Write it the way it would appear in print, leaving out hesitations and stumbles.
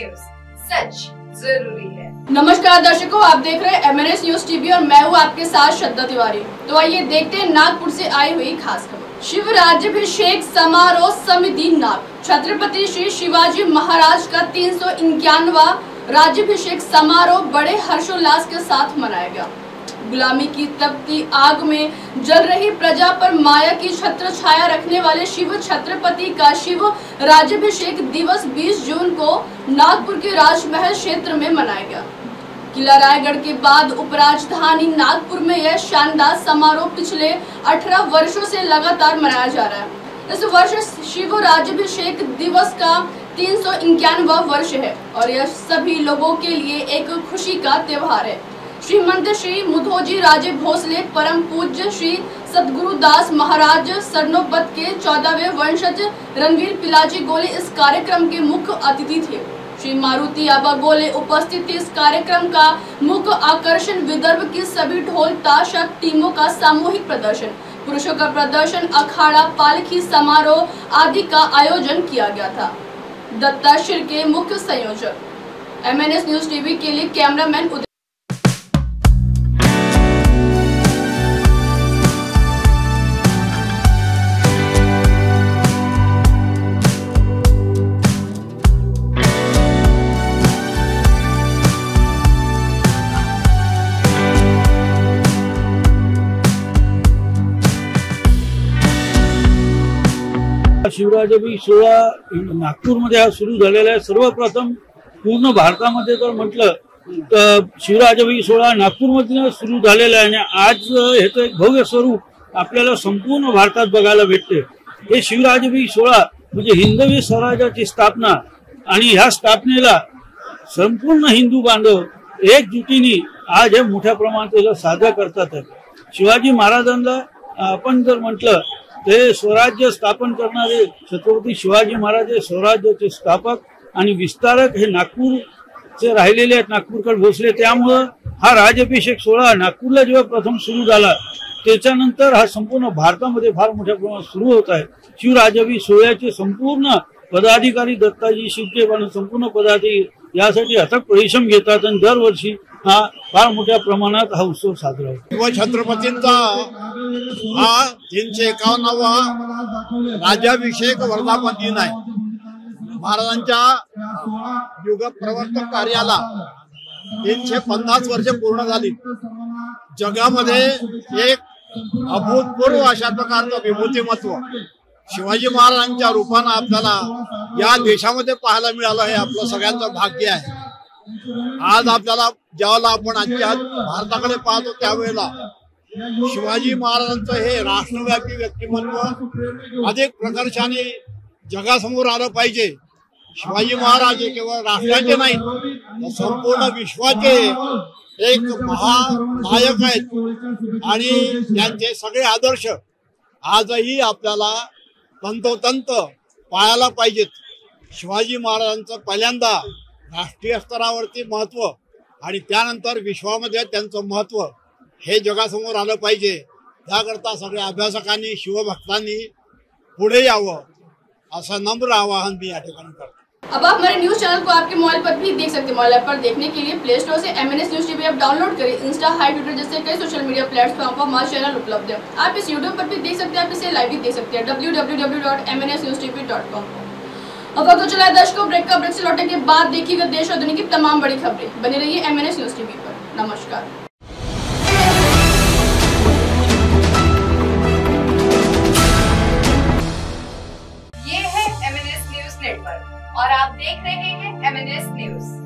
News, सच जरूरी है। नमस्कार दर्शकों, आप देख रहे हैं MNS न्यूज टीवी और मैं हूँ आपके साथ श्रद्धा तिवारी। तो आइए देखते हैं नागपुर से आई हुई खास खबर। शिव राज्याभिषेक समारोह समिति नाग। छत्रपति श्री शिवाजी महाराज का 351वां राज्याभिषेक समारोह बड़े हर्षोल्लास के साथ मनाया गया। गुलामी की तपती आग में जल रही प्रजा पर माया की छत्र छाया रखने वाले शिव छत्रपति का शिव राज्याभिषेक दिवस 20 जून को नागपुर के राजमहल क्षेत्र में मनाया गया। किला रायगढ़ के बाद उपराजधानी नागपुर में यह शानदार समारोह पिछले 18 वर्षों से लगातार मनाया जा रहा है। इस वर्ष शिव राज्याभिषेक दिवस का 351वां वर्ष है और यह सभी लोगों के लिए एक खुशी का त्योहार है। श्रीमंत श्री मुधोजी राजे भोसले परम पूज्य श्री सतगुरुदास महाराज सरनोबत के 14वें वंशज रणवीर पिलाजी गोले इस कार्यक्रम के मुख्य अतिथि थे। श्री मारुति आबा गोले उपस्थित थे। इस कार्यक्रम का मुख्य आकर्षण विदर्भ की सभी ढोल ताशा टीमों का सामूहिक प्रदर्शन, पुरुषों का प्रदर्शन, अखाड़ा, पालकी समारोह आदि का आयोजन किया गया था। दत्ताश्री के मुख्य संयोजक। MNS न्यूज टीवी के लिए कैमरामैन शिवराज्याभिषेक सोहळा नागपूरमध्ये हा सुरू झालेला आहे। सर्वप्रथम पूर्ण भारतामध्ये जर म्हटलं तर शिवराज्याभिषेक सोहळा नागपूरमध्ये सुरू झालेला आहे आणि आज ह्याचं एक भव्य स्वरूप आपल्याला संपूर्ण भारतात बघायला भेटते। हे शिवराज्याभिषेक सोहळा म्हणजे हिंदवी स्वराज्याची स्थापना आणि ह्या स्थापनेला संपूर्ण हिंदू बांधव एकजुटीने आज हे मोठ्या प्रमाणात साजरा करतात। शिवाजी महाराजांना आपण जर म्हटलं ते स्वराज्य स्थापन करणारे छत्रपती शिवाजी महाराज हे स्वराज्याचे स्थापक आणि विस्तारक हे नागपूरचे राहिलेले आहेत, नागपूरकर भोसले। त्यामुळं हा राज्याभिषेक सोहळा नागपूरला जेव्हा प्रथम सुरू झाला त्याच्यानंतर हा संपूर्ण भारतामध्ये फार मोठ्या प्रमाणात सुरू होत आहे। शिवराज्याभिषेक सोहळ्याचे संपूर्ण पदाधिकारी दत्ताजी शिवके आणि संपूर्ण पदाधिकारी यासाठी अथक परिश्रम घेतात आणि दरवर्षी हा फार मोठ्या प्रमाणात हा उत्सव साजरा होतो। छत्रपतींचा हा 351वा राज्याभिषेक वर्धापन दिन आहे। महाराजांच्या युग प्रवर्तक कार्याला 350 वर्षे पूर्ण झाली। जगामध्ये एक अभूतपूर्व अशा प्रकारचं विभूतिमत्व शिवाजी महाराजांच्या रूपानं आपल्याला या देशामध्ये पाहायला मिळालं हे आपलं सगळ्यांचं भाग्य आहे। आज आपल्याला ज्यावेळेला आपण आजच्या भारताकडे पाहतो त्यावेळेला शिवाजी महाराजांचं हे राष्ट्रव्यापी व्यक्तिमत्व अधिक प्रकर्षाने जगासमोर आलं पाहिजे। शिवाजी महाराज हे केवळ राष्ट्राचे नाहीत तर संपूर्ण विश्वाचे एक महानायक आहेत आणि त्यांचे सगळे आदर्श आजही आपल्याला तंतोतंत पाहायला पाहिजेत। शिवाजी महाराजांचं पहिल्यांदा राष्ट्रीय स्तरावरती महत्व आणि त्यानंतर विश्वामध्ये त्यांचं महत्व हे जगासमोर आलं पाहिजे। त्याकरता सगळ्या अभ्यासकांनी शिवभक्तांनी पुढे यावं असं नम्र आवाहन मी या ठिकाणी करतो। अब आप हमारे न्यूज चैनल को आपके मोबाइल पर भी देख सकते हैं। मोबाइल पर देखने के लिए प्ले स्टोर से MNS news TV app download करें। इंस्टा, हाई, ट्विटर जैसे कई सोशल मीडिया प्लेटफॉर्म पर हमारा चैनल उपलब्ध है। आप इस यूट्यूब पर भी देख सकते हैं, आप इसे लाइव भी देख सकते हैं www.mnsnewstv.com। अब वक्त चला है दर्शकों ब्रेक का। ब्रेक से लौटने के बाद देखिएगा देश और दुनिया की तमाम बड़ी खबरें। बने रहिए MNS न्यूज टीवी पर। नमस्कार। ये है MNS न्यूज नेटवर्क और आप देख रहे हैं MNS न्यूज।